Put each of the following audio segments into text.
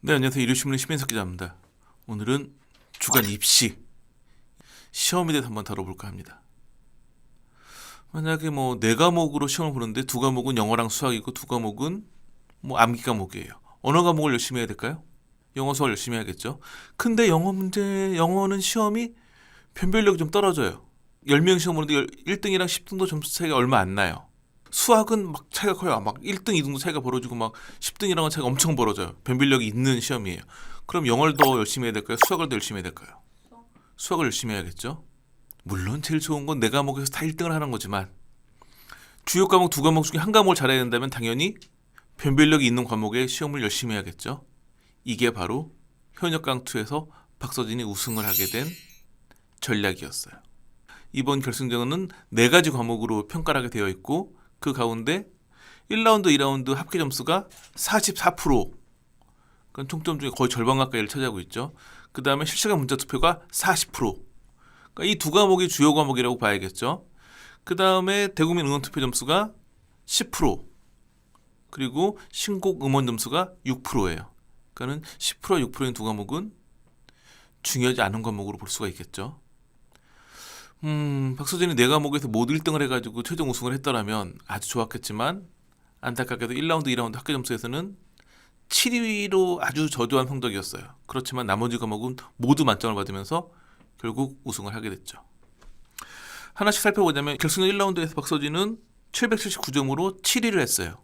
네, 안녕하세요. 일요신문의 심인석 기자입니다. 오늘은 주간 입시 시험에 대해서 한번 다뤄볼까 합니다. 만약에 네 과목으로 시험을 보는데 두 과목은 영어랑 수학이고 두 과목은 암기 과목이에요. 어느 과목을 열심히 해야 될까요? 영어, 수학 열심히 해야겠죠. 근데 영어는 시험이 변별력이 좀 떨어져요. 10명 시험 보는데 1등이랑 10등도 점수 차이가 얼마 안 나요. 수학은 막 차이가 커요. 막 1등, 2등도 차이가 벌어지고 막 10등이랑은 차이가 엄청 벌어져요. 변별력이 있는 시험이에요. 그럼 영어를 더 열심히 해야 될까요? 수학을 더 열심히 해야 될까요? 수학을 열심히 해야겠죠. 물론 제일 좋은 건 네 과목에서 다 1등을 하는 거지만 주요 과목 두 과목 중에 한 과목을 잘해야 된다면 당연히 변별력이 있는 과목에 시험을 열심히 해야겠죠. 이게 바로 현역 강투에서 박서진이 우승을 하게 된 전략이었어요. 이번 결승전은 네 가지 과목으로 평가를 하게 되어 있고 그 가운데 1라운드, 2라운드 합계 점수가 44%, 그러니까 총점 중에 거의 절반 가까이를 차지하고 있죠. 그 다음에 실시간 문자 투표가 40%, 그러니까 이 두 과목이 주요 과목이라고 봐야겠죠. 그 다음에 대국민 응원 투표 점수가 10%, 그리고 신곡 음원 점수가 6%예요. 그러니까는 10%, 6%인 두 과목은 중요하지 않은 과목으로 볼 수가 있겠죠. 박서진이 네 과목에서 모두 1등을 해가지고 최종 우승을 했더라면 아주 좋았겠지만 안타깝게도 1라운드, 2라운드 합계 점수에서는 7위로 아주 저조한 성적이었어요. 그렇지만 나머지 과목은 모두 만점을 받으면서 결국 우승을 하게 됐죠. 하나씩 살펴보자면 결승전 1라운드에서 박서진은 779점으로 7위를 했어요.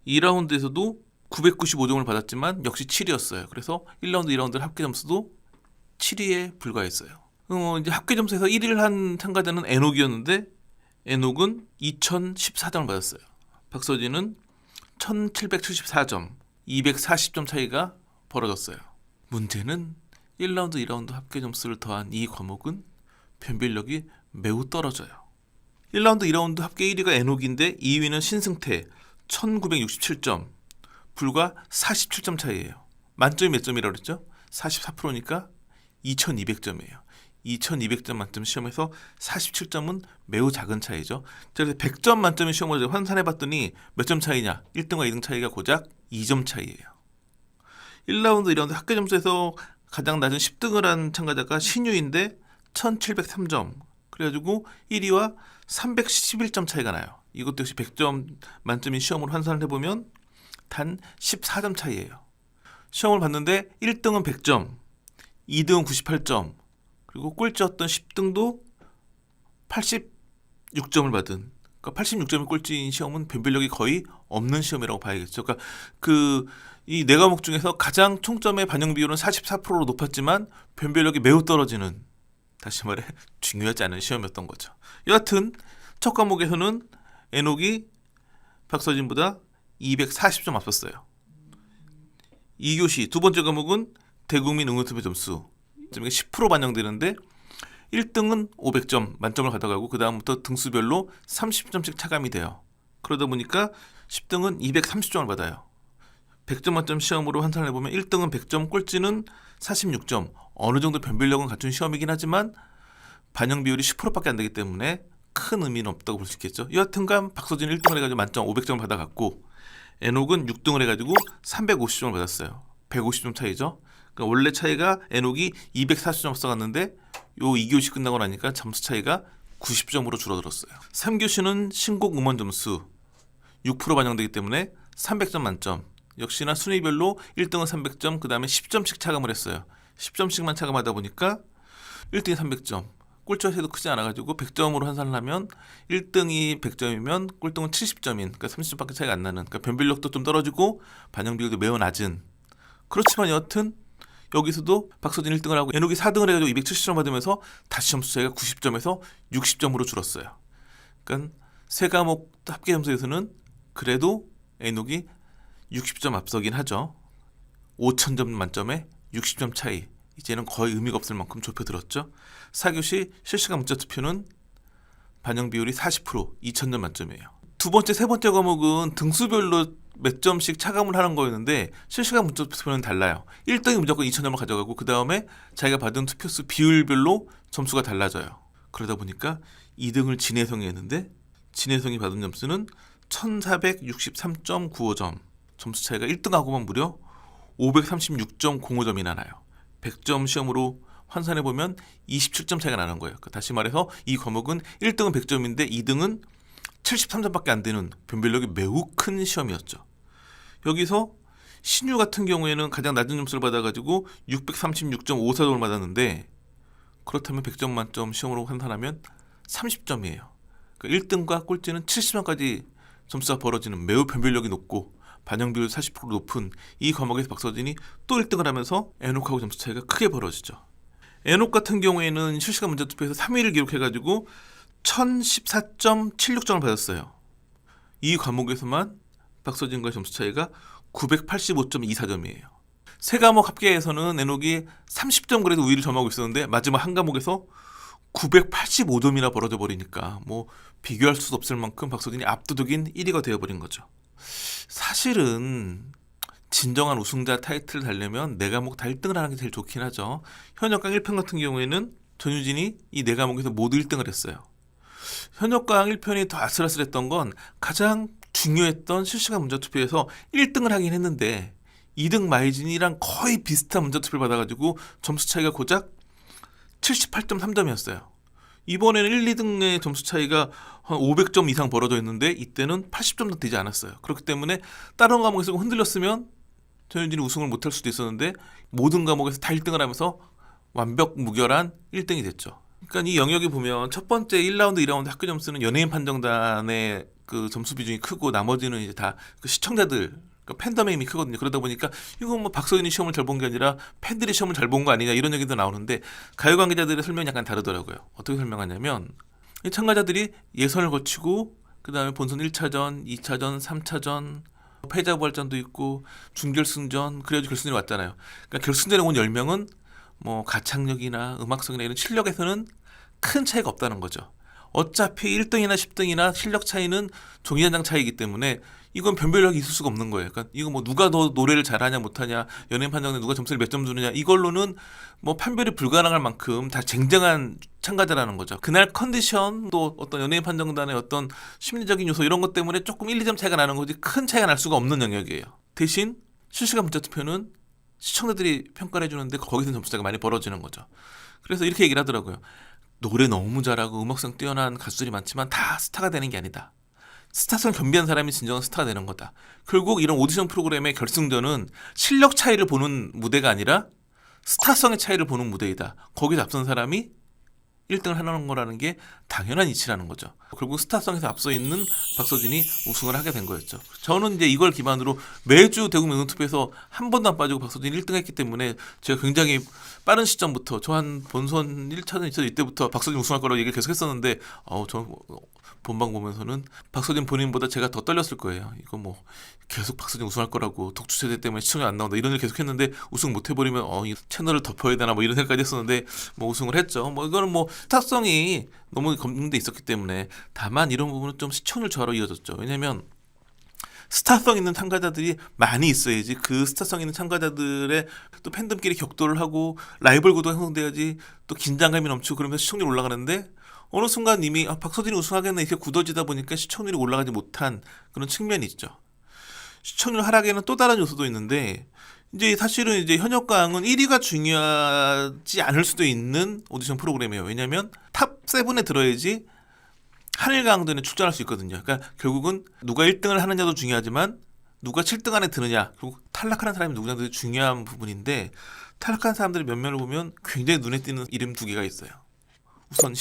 2라운드에서도 995점을 받았지만 역시 7위였어요. 그래서 1라운드, 2라운드 합계 점수도 7위에 불과했어요. 이제 합계 점수에서 1위를 한 참가자는 에녹이었는데 에녹은 2014점을 받았어요. 박서진은 1774점, 240점 차이가 벌어졌어요. 문제는 1라운드, 2라운드 합계 점수를 더한 이 과목은 변별력이 매우 떨어져요. 1라운드, 2라운드 합계 1위가 에녹인데 2위는 신승태 1967점, 불과 47점 차이예요. 만점이 몇 점이라고 그랬죠? 44%니까 2200점이에요. 2200점 만점 시험에서 47점은 매우 작은 차이죠. 그래서 100점 만점의 시험을 환산해봤더니 몇 점 차이냐? 1등과 2등 차이가 고작 2점 차이예요. 1라운드, 2라운드 합계 점수에서 가장 낮은 10등을 한 참가자가 신유인데 1703점. 그래가지고 1위와 311점 차이가 나요. 이것도 역시 100점 만점인 시험을 환산을 해보면 단 14점 차이예요. 시험을 봤는데 1등은 100점, 2등은 98점, 그리고 꼴찌였던 10등도 86점을 받은, 그러니까 86점이 꼴찌인 시험은 변별력이 거의 없는 시험이라고 봐야겠죠. 그러니까 이 네 과목 중에서 가장 총점의 반영 비율은 44%로 높았지만 변별력이 매우 떨어지는, 다시 말해 중요하지 않은 시험이었던 거죠. 여하튼 첫 과목에서는 에녹이 박서진보다 240점 앞섰어요. 2교시 두 번째 과목은 대국민 응원투표 점수 10% 반영되는데 1등은 500점 만점을 받아가고 그 다음부터 등수별로 30점씩 차감이 돼요. 그러다 보니까 10등은 230점을 받아요. 100점 만점 시험으로 환산을 해보면 1등은 100점, 꼴찌는 46점. 어느 정도 변별력은 갖춘 시험이긴 하지만 반영 비율이 10%밖에 안 되기 때문에 큰 의미는 없다고 볼 수 있겠죠. 여하튼간 박서진 1등을 해가지고 만점 500점을 받아갔고 에녹은 6등을 해가지고 350점을 받았어요. 150점 차이죠. 그러니까 원래 차이가 에녹이 240점 앞서갔는데 요 2교시 끝나고 나니까 점수 차이가 90점으로 줄어들었어요. 3교시는 신곡 음원 점수 6% 반영되기 때문에 300점 만점. 역시나 순위별로 1등은 300점, 그 다음에 10점씩 차감을 했어요. 10점씩만 차감하다 보니까 1등이 300점, 꼴찌와 차이도 크지 않아가지고 100점으로 환산을 하면 1등이 100점이면 꼴등은 70점인, 그러니까 30점밖에 차이가 안 나는, 그러니까 변별력도 좀 떨어지고 반영 비율도 매우 낮은. 그렇지만 여하튼 여기서도 박서진 1등을 하고 에녹이 4등을 해가지고 270점 받으면서 다시 점수 차이가 90점에서 60점으로 줄었어요. 그러니까 세 과목 합계 점수에서는 그래도 에녹이 60점 앞서긴 하죠. 5000점 만점에 60점 차이. 이제는 거의 의미가 없을 만큼 좁혀들었죠. 4교시 실시간 문자 투표는 반영 비율이 40%, 2000점 만점이에요. 두 번째, 세 번째 과목은 등수별로 몇 점씩 차감을 하는 거였는데 실시간 문자 투표는 달라요. 1등이 무조건 2000점을 가져가고 그 다음에 자기가 받은 투표수 비율별로 점수가 달라져요. 그러다 보니까 2등을 진혜성이 했는데 진혜성이 받은 점수는 1463.95점. 점수 차이가 1등하고만 무려 536.05점이나 나요. 100점 시험으로 환산해보면 27점 차이가 나는 거예요. 다시 말해서 이 과목은 1등은 100점인데 2등은 73점밖에 안 되는 변별력이 매우 큰 시험이었죠. 여기서 신유 같은 경우에는 가장 낮은 점수를 받아가지고 636.54점을 받았는데, 그렇다면 100점 만점 시험으로 환산하면 30점이에요. 1등과 꼴찌는 70점까지 점수가 벌어지는 매우 변별력이 높고 반영 비율 40% 높은 이 과목에서 박서진이 또 1등을 하면서 에녹하고 점수 차이가 크게 벌어지죠. 에녹 같은 경우에는 실시간 문제투표에서 3위를 기록해가지고 1014.76점을 받았어요. 이 과목에서만 박서진과의 점수 차이가 985.24점이에요. 세 과목 합계에서는 에녹이 30점 그래도 우위를 점하고 있었는데 마지막 한 과목에서 985점이나 벌어져 버리니까 뭐 비교할 수 없을 만큼 박서진이 압도적인 1위가 되어버린 거죠. 사실은 진정한 우승자 타이틀을 달려면 네 과목 다 1등을 하는 게 제일 좋긴 하죠. 현역강 1편 같은 경우에는 전유진이 이 네 과목에서 모두 1등을 했어요. 현역강 1편이 더 아슬아슬했던 건 가장 중요했던 실시간 문자투표에서 1등을 하긴 했는데 2등 마이진이랑 거의 비슷한 문자투표를 받아가지고 점수 차이가 고작 78.3점이었어요. 이번에는 1, 2등의 점수 차이가 한 500점 이상 벌어져 있는데 이때는 80점도 되지 않았어요. 그렇기 때문에 다른 과목에서 흔들렸으면 전유진이 우승을 못할 수도 있었는데 모든 과목에서 다 1등을 하면서 완벽 무결한 1등이 됐죠. 그러니까 이 영역에 보면 첫 번째 1라운드, 2라운드 학교 점수는 연예인 판정단의 그 점수 비중이 크고 나머지는 이제 다 그 시청자들, 그 팬덤의 힘이 크거든요. 그러다 보니까 이건 뭐 박서진이 시험을 잘 본 게 아니라 팬들이 시험을 잘 본 거 아니냐 이런 얘기도 나오는데 가요 관계자들의 설명이 약간 다르더라고요. 어떻게 설명하냐면 이 참가자들이 예선을 거치고 그 다음에 본선 1차전, 2차전, 3차전 패자 부활전도 있고 준결승전 그래가지고 결승전에 왔잖아요. 그러니까 결승전에 온 10명은 뭐 가창력이나 음악성이나 이런 실력에서는 큰 차이가 없다는 거죠. 어차피 1등이나 10등이나 실력 차이는 종이 한 장 차이기 때문에 이건 변별력이 있을 수가 없는 거예요. 그러니까 이거 뭐 누가 더 노래를 잘하냐 못하냐, 연예인 판정에 누가 점수를 몇 점 주느냐 이걸로는 뭐 판별이 불가능할 만큼 다 쟁쟁한 참가자라는 거죠. 그날 컨디션 또 어떤 연예인 판정단의 어떤 심리적인 요소 이런 것 때문에 조금 1, 2점 차이가 나는 거지 큰 차이가 날 수가 없는 영역이에요. 대신 실시간 문자투표는 시청자들이 평가를 해주는데 거기서 점수 차이가 많이 벌어지는 거죠. 그래서 이렇게 얘기를 하더라고요. 노래 너무 잘하고 음악성 뛰어난 가수들이 많지만 다 스타가 되는 게 아니다. 스타성 겸비한 사람이 진정한 스타가 되는 거다. 결국 이런 오디션 프로그램의 결승전은 실력 차이를 보는 무대가 아니라 스타성의 차이를 보는 무대이다. 거기서 앞선 사람이 1등을 하는 거라는 게 당연한 이치라는 거죠. 결국 스타성에서 앞서 있는 박서진이 우승을 하게 된 거였죠. 저는 이제 이걸 기반으로 매주 대구 명동투표에서 한 번도 안 빠지고 박서진이 1등 했기 때문에 제가 굉장히 빠른 시점부터 저 한 본선 1차전, 2차전 이때부터 박서진 우승할 거라고 얘기를 계속 했었는데 저 본방 보면서는 박서진 본인보다 제가 더 떨렸을 거예요. 이거 뭐 계속 박서진 우승할 거라고 독주체제 때문에 시청이 안 나온다 이런 일 계속 했는데 우승 못 해버리면 이 채널을 덮어야 되나 뭐 이런 생각까지 했었는데 뭐 우승을 했죠. 뭐 이거는 뭐 스타성이 너무 검증돼 있었기 때문에 다만 이런 부분은 좀 시청률 저하로 이어졌죠. 왜냐면 스타성 있는 참가자들이 많이 있어야지 그 스타성 있는 참가자들의 또 팬덤끼리 격돌을 하고 라이벌 구도가 형성돼야지 또 긴장감이 넘치고 그러면서 시청률이 올라가는데 어느 순간 이미 박서진이 우승하겠네 이렇게 굳어지다 보니까 시청률이 올라가지 못한 그런 측면이 있죠. 시청률 하락에는 또 다른 요소도 있는데 이제 사실은 이제 현역강은 1위가 중요하지 않을 수도 있는 오디션 프로그램이에요. 왜냐하면 탑 7에 들어야지 한일강전에 출전할 수 있거든요. 그러니까 결국은 누가 1등을 하느냐도 중요하지만 누가 7등 안에 드느냐, 결국 탈락하는 사람이 누구냐도 중요한 부분인데 탈락한 사람들의 면면을 보면 굉장히 눈에 띄는 이름 두 개가 있어요. 우선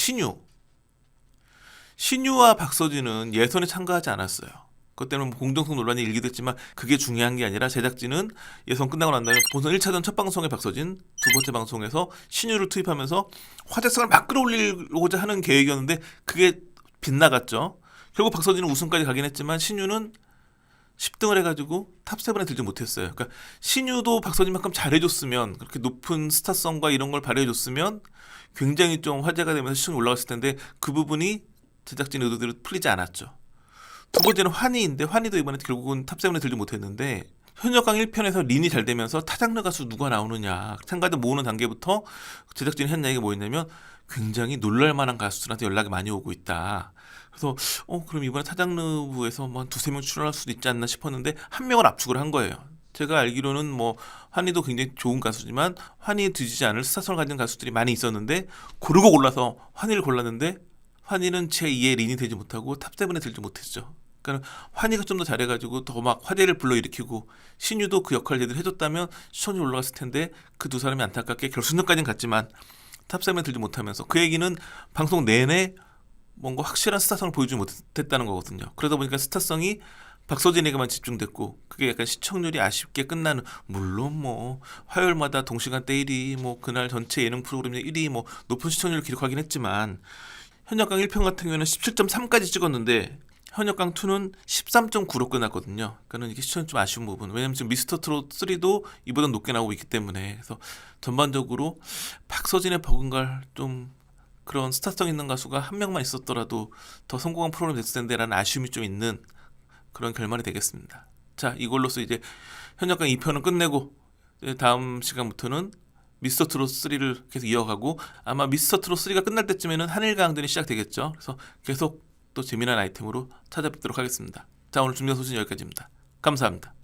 신유와 박서진은 예선에 참가하지 않았어요. 그것 때문에 공정성 논란이 일기도 했지만 그게 중요한 게 아니라 제작진은 예선 끝나고 난 다음에 본선 1차전 첫 방송에 박서진, 두 번째 방송에서 신유를 투입하면서 화제성을 막 끌어올리고자 하는 계획이었는데 그게 빗나갔죠. 결국 박서진은 우승까지 가긴 했지만 신유는 10등을 해가지고 탑7에 들지 못했어요. 그러니까 신유도 박서진만큼 잘해줬으면 그렇게 높은 스타성과 이런 걸 발휘해줬으면 굉장히 좀 화제가 되면서 시청이 올라갔을 텐데 그 부분이 제작진 의도대로 풀리지 않았죠. 두 번째는 환희인데 환희도 이번에 결국은 탑7에 들지 못했는데 현역강 1편에서 린이 잘 되면서 타장르 가수 누가 나오느냐 참가자 모으는 단계부터 제작진이 한 얘기가 뭐였냐면 굉장히 놀랄만한 가수들한테 연락이 많이 오고 있다. 그래서 그럼 이번에 타장르부에서 뭐 한 두세 명 출연할 수도 있지 않나 싶었는데 한 명을 압축을 한 거예요. 제가 알기로는 뭐 환희도 굉장히 좋은 가수지만 환희에 뒤지지 않을 스타성을 가진 가수들이 많이 있었는데 고르고 골라서 환희를 골랐는데 환희는 제2의 린이 되지 못하고 탑7에 들지 못했죠. 그러니까 환희가 좀 더 잘해가지고 더 막 화제를 불러일으키고 신유도 그 역할을 제대로 해줬다면 시청률이 올라갔을 텐데 그 두 사람이 안타깝게 결승전까지는 갔지만 탑7에 들지 못하면서 그 얘기는 방송 내내 뭔가 확실한 스타성을 보여주지 못했다는 거거든요. 그러다 보니까 스타성이 박서진에게만 집중됐고 그게 약간 시청률이 아쉽게 끝나는, 물론 뭐 화요일마다 동시간대 1위 뭐 그날 전체 예능 프로그램 1위 뭐 높은 시청률을 기록하긴 했지만 현역강 1편 같은 경우에는 17.3까지 찍었는데 현역강 2는 13.9로 끝났거든요. 그러니까 이게 시청이 좀 아쉬운 부분. 왜냐면 지금 미스터 트롯 3도 이보다 높게 나오고 있기 때문에. 그래서 전반적으로 박서진의 버금갈 좀 그런 스타성 있는 가수가 한 명만 있었더라도 더 성공한 프로그램 됐을 텐데라는 아쉬움이 좀 있는 그런 결말이 되겠습니다. 자, 이걸로써 이제 현역강 2편은 끝내고 이제 다음 시간부터는 미스터 트롯 3를 계속 이어가고 아마 미스터 트롯 3가 끝날 때쯤에는 한일강전이 시작되겠죠. 그래서 계속 또 재미난 아이템으로 찾아뵙도록 하겠습니다. 자, 오늘 준비한 소식은 여기까지입니다. 감사합니다.